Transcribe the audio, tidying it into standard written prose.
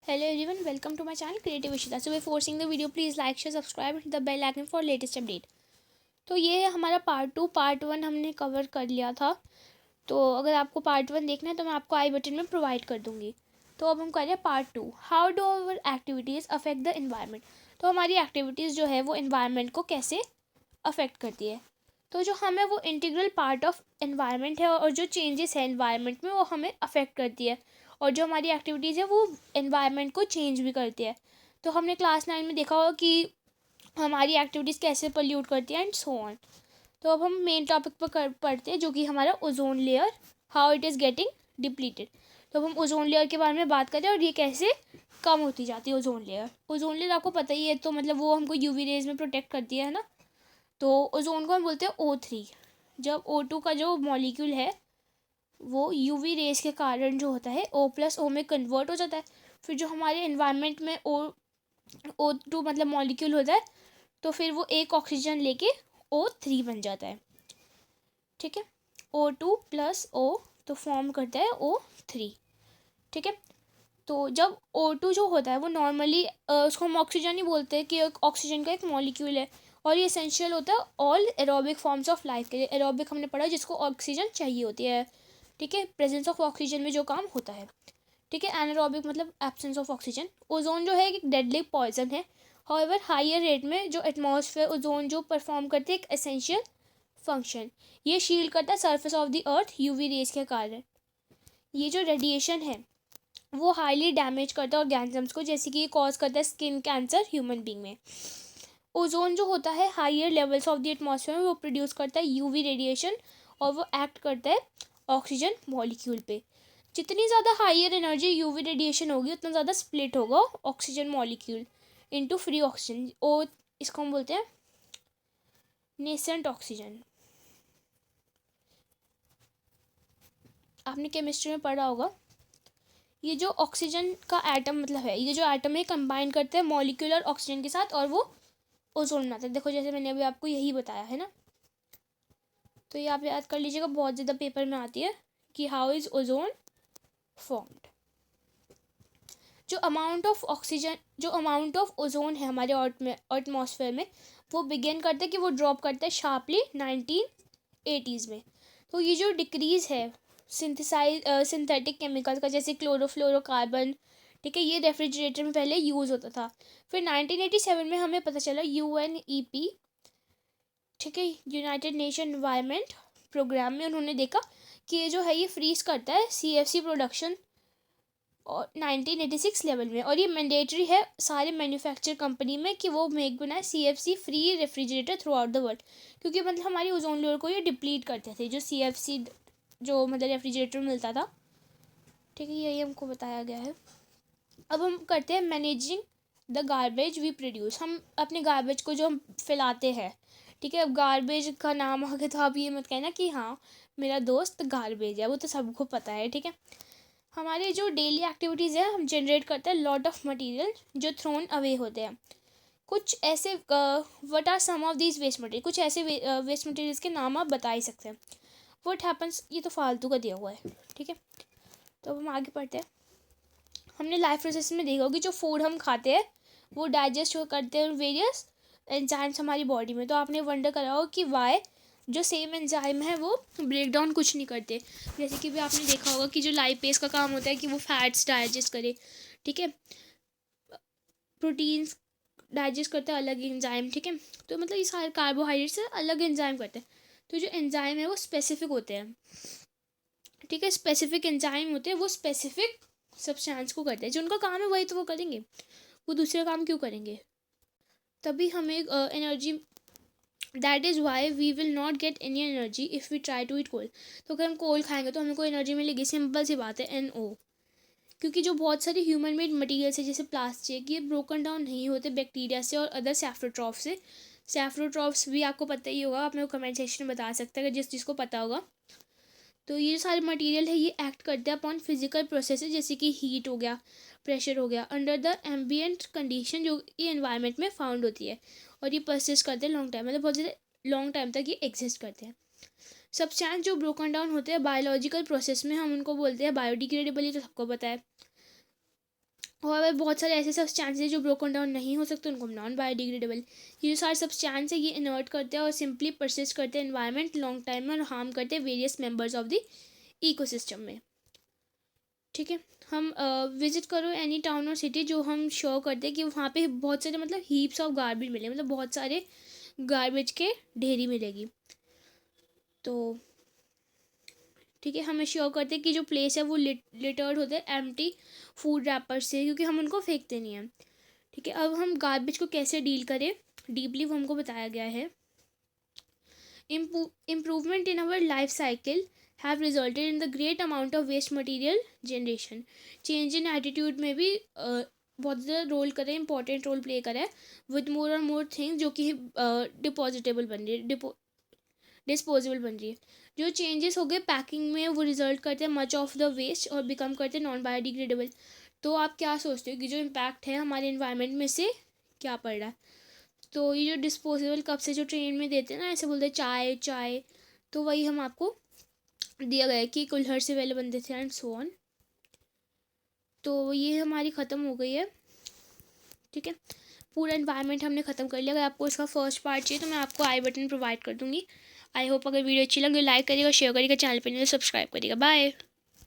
Hello everyone, welcome to my channel Creative Ishita. So before seeing the video, please like, share, subscribe and hit the bell icon for latest update. तो ये हमारा part 1 हमने cover कर लिया था. तो अगर आपको पार्ट 1 देखना है तो मैं आपको आई बटन में प्रोवाइड कर दूंगी. तो अब हम कर रहे हैं part 2. How do our activities affect the environment. तो हमारी एक्टिविटीज़ जो है वो इन्वायरमेंट को कैसे अफेक्ट करती है. तो जो हमें वो इंटीग्रल पार्ट ऑफ इन्वायरमेंट है और जो चेंजेस है इन्वायरमेंट में वो हमें अफेक्ट करती है. और जो हमारी एक्टिविटीज़ है वो एनवायरनमेंट को चेंज भी करती है. तो हमने क्लास 9 में देखा होगा कि हमारी एक्टिविटीज़ कैसे पोल्यूट करती है एंड सो ऑन. तो अब हम मेन टॉपिक पर पढ़ते हैं जो कि हमारा ozone layer, how it is getting depleted. तो अब हम ओजोन लेयर के बारे में बात करें और ये कैसे कम होती जाती है. ओजोन लेयर आपको पता ही है. तो मतलब वो हमको यूवी रेज में प्रोटेक्ट करती है ना. तो ओजोन को हम बोलते हैं O3. जब O2 का जो मॉलिक्यूल है वो यूवी रेस के कारण जो होता है O+O में कन्वर्ट हो जाता है. फिर जो हमारे इन्वायरमेंट में O2 मतलब मॉलिक्यूल होता है तो फिर वो एक ऑक्सीजन लेके O3 बन जाता है. ठीक है, O2+O तो फॉर्म करता है O3. ठीक है, तो जब O2 जो होता है वो नॉर्मली उसको हम ऑक्सीजन ही बोलते हैं कि ऑक्सीजन का एक मॉलिक्यूल है और ये एसेंशियल होता है all aerobic forms of life के लिए. एरोबिक हमने पढ़ा जिसको ऑक्सीजन चाहिए होती है. ठीक है, प्रेजेंस ऑफ ऑक्सीजन में जो काम होता है. ठीक है, एनारोबिक मतलब एब्सेंस ऑफ ऑक्सीजन. ओजोन जो है एक डेडली पॉइजन है. हाउएवर हायर रेट में जो एटमॉस्फेयर ओजोन जो परफॉर्म करते हैं एक एसेंशियल फंक्शन. ये शील्ड करता है surface of the earth UV rays के कारण. ये जो रेडिएशन है वो हाईली डैमेज करता है ऑर्गेनिजम्स को, जैसे कि ये कॉज करता है स्किन कैंसर ह्यूमन बींग में. ओजोन जो होता है higher levels of the atmosphere में वो प्रोड्यूस करता है यूवी रेडिएशन और वो एक्ट करता है ऑक्सीजन मॉलिक्यूल पे. जितनी ज़्यादा हायर एनर्जी यूवी रेडिएशन होगी उतना ज़्यादा स्प्लिट होगा oxygen molecule into free oxygen. और इसको हम बोलते हैं नेसेंट ऑक्सीजन. आपने केमिस्ट्री में पढ़ा होगा. ये जो ऑक्सीजन का एटम मतलब है, ये जो एटम है कंबाइन करते हैं मॉलिक्यूलर ऑक्सीजन के साथ और वो ओजोन बनाते हैं. देखो जैसे मैंने अभी आपको यही बताया है ना. तो ये आप याद कर लीजिएगा, बहुत ज़्यादा पेपर में आती है कि हाउ इज़ ओजोन फॉर्म्ड. जो अमाउंट ऑफ ओजोन है हमारे एटमॉस्फेयर में वो बिगिन करता है कि वो ड्रॉप करता है शार्पली 1980s में. तो ये जो डिक्रीज़ है सिंथेटिक केमिकल्स का जैसे क्लोरोफ्लोरोकार्बन, ठीक है, ये रेफ्रिजरेटर में पहले यूज़ होता था. फिर 1987 में हमें पता चला UNEP, ठीक है, यूनाइटेड नेशन एनवायरनमेंट प्रोग्राम में उन्होंने देखा कि ये जो है ये फ्रीज करता है CFC प्रोडक्शन और 1986 लेवल में. और ये मैंडेटरी है सारे मैन्युफैक्चर कंपनी में कि वो मेक बनाए CFC free refrigerator through out the world. क्योंकि मतलब हमारी ओजोन लेयर को ये डिप्लीट करते थे जो CFC जो मतलब रेफ्रिजरेटर मिलता था. ठीक है, यही हमको बताया गया है. अब हम करते हैं managing the garbage we produce. हम अपने गार्बेज को जो हम फैलाते हैं, ठीक है, अब गार्बेज का नाम आ गया तो आप ये मत कहना कि हाँ मेरा दोस्त गार्बेज है, वो तो सबको पता है. ठीक है, हमारे जो डेली एक्टिविटीज़ है हम जनरेट करते हैं लॉट ऑफ मटेरियल जो थ्रोन अवे होते हैं. कुछ ऐसे what are some of these waste material, कुछ ऐसे वेस्ट मटेरियल्स के नाम आप बता ही सकते हैं. व्हाट हैपन्स, ये तो फालतू का दिया हुआ है. ठीक है, तो अब हम आगे पढ़ते हैं. हमने लाइफ प्रोसेस में देखा होगी जो फूड हम खाते हैं वो डाइजेस्ट करते हैं वेरियस एंजाइम्स हमारी बॉडी में. तो आपने वंडर करा होगा कि वाई जो सेम एंजाइम है वो ब्रेक डाउन कुछ नहीं करते. जैसे कि भी आपने देखा होगा कि जो लाइपेज का काम होता है कि वो फैट्स डाइजेस्ट करे. ठीक है, प्रोटीन्स डाइजेस्ट करते हैं अलग एंजाइम. ठीक है, तो मतलब ये सारे कार्बोहाइड्रेट से अलग एंजाइम करते हैं. तो जो एंजाइम है वो स्पेसिफिक होते हैं. ठीक है, स्पेसिफिक एंजाइम होते हैं वो स्पेसिफिक सब्सटेंस को करते हैं. जो उनका काम है वही तो वो करेंगे, वो दूसरा काम क्यों करेंगे. तभी हमें energy, that is why we will not get any energy if we try to eat coal. तो अगर हम कोल खाएंगे तो हमें कोई एनर्जी मिलेगी. सिंपल सी बात है NO. क्योंकि जो बहुत सारे ह्यूमन मेड मटेरियल्स है जैसे प्लास्टिक ये ब्रोकन डाउन नहीं होते बैक्टीरिया से और अदर सैफ्रोट्रॉफ से. सैफ्रोट्रॉफ्स भी आपको पता ही होगा, आप मेरे को कमेंट सेक्शन में बता सकते हैं अगर जिसको पता होगा. तो ये सारे मटेरियल है ये एक्ट करते हैं अपॉन फिजिकल प्रोसेस जैसे कि हीट हो गया, प्रेशर हो गया अंडर द एम्बियंट कंडीशन जो ये एनवायरनमेंट में फाउंड होती है. और ये परसिस्ट करते हैं लॉन्ग टाइम, मतलब बहुत ज़्यादा लॉन्ग टाइम तक ये एग्जिस्ट करते हैं. सब्सटेंस जो ब्रोकन डाउन होते हैं बायोलॉजिकल प्रोसेस में हम उनको बोलते हैं बायोडिग्रेडेबल. ये तो सबको पता है. और बहुत सारे ऐसे सब्सटेंसेस हैं जो ब्रोकन डाउन नहीं हो सकते, उनको हम नॉन बायोडिग्रेडेबल। ये जो सारे सब्सटेंस है ये इनर्ट करते हैं और सिंपली परसिस्ट करते हैं एनवायरनमेंट लॉन्ग टाइम में और हार्म करते हैं various members of the ecosystem में। ठीक है, हम विजिट करो एनी टाउन और सिटी जो हम शो करते हैं कि वहाँ पे बहुत सारे मतलब हीप्स ऑफ गार्बेज मिले, मतलब बहुत सारे गार्बेज के ढेरी मिलेगी। तो ठीक है, हमें श्योर करते हैं कि जो प्लेस है वो लिटर्ड होते हैं एम्प्टी फूड रैपर से, क्योंकि हम उनको फेंकते नहीं हैं। ठीक है, अब हम गार्बेज को कैसे डील करें डीपली वो हमको बताया गया है। Improvement in our life cycle have resulted in the great amount of waste material generation. Change in attitude में भी बहुत ज़्यादा रोल करे, इंपॉर्टेंट रोल प्ले करे विद मोर और मोर थिंग्स जो कि डिपोजिटेबल बन रही है, डिस्पोजेबल बन रही है। जो चेंजेस हो गए पैकिंग में वो रिजल्ट करते हैं मच ऑफ द वेस्ट और बिकम करते हैं नॉन बायोडिग्रेडेबल। तो आप क्या सोचते हो कि जो इम्पैक्ट है हमारे इन्वायरमेंट में से क्या पड़ रहा है? तो ये जो डिस्पोजेबल कप से जो ट्रेन में देते हैं ना, ऐसे बोलते हैं चाय चाय, तो वही हम आपको दिया गया है कि कुल्हड़ से पहले बनते थे एंड सो ऑन। तो ये हमारी ख़त्म हो गई है। ठीक है, पूरा इन्वायरमेंट हमने ख़त्म कर लिया। अगर आपको इसका फर्स्ट पार्ट चाहिए तो मैं आपको आई बटन प्रोवाइड कर दूँगी। आई होप अगर वीडियो अच्छी लगे लाइक करिएगा, शेयर करिएगा, चैनल पर नहीं तो सब्सक्राइब करिएगा। बाय।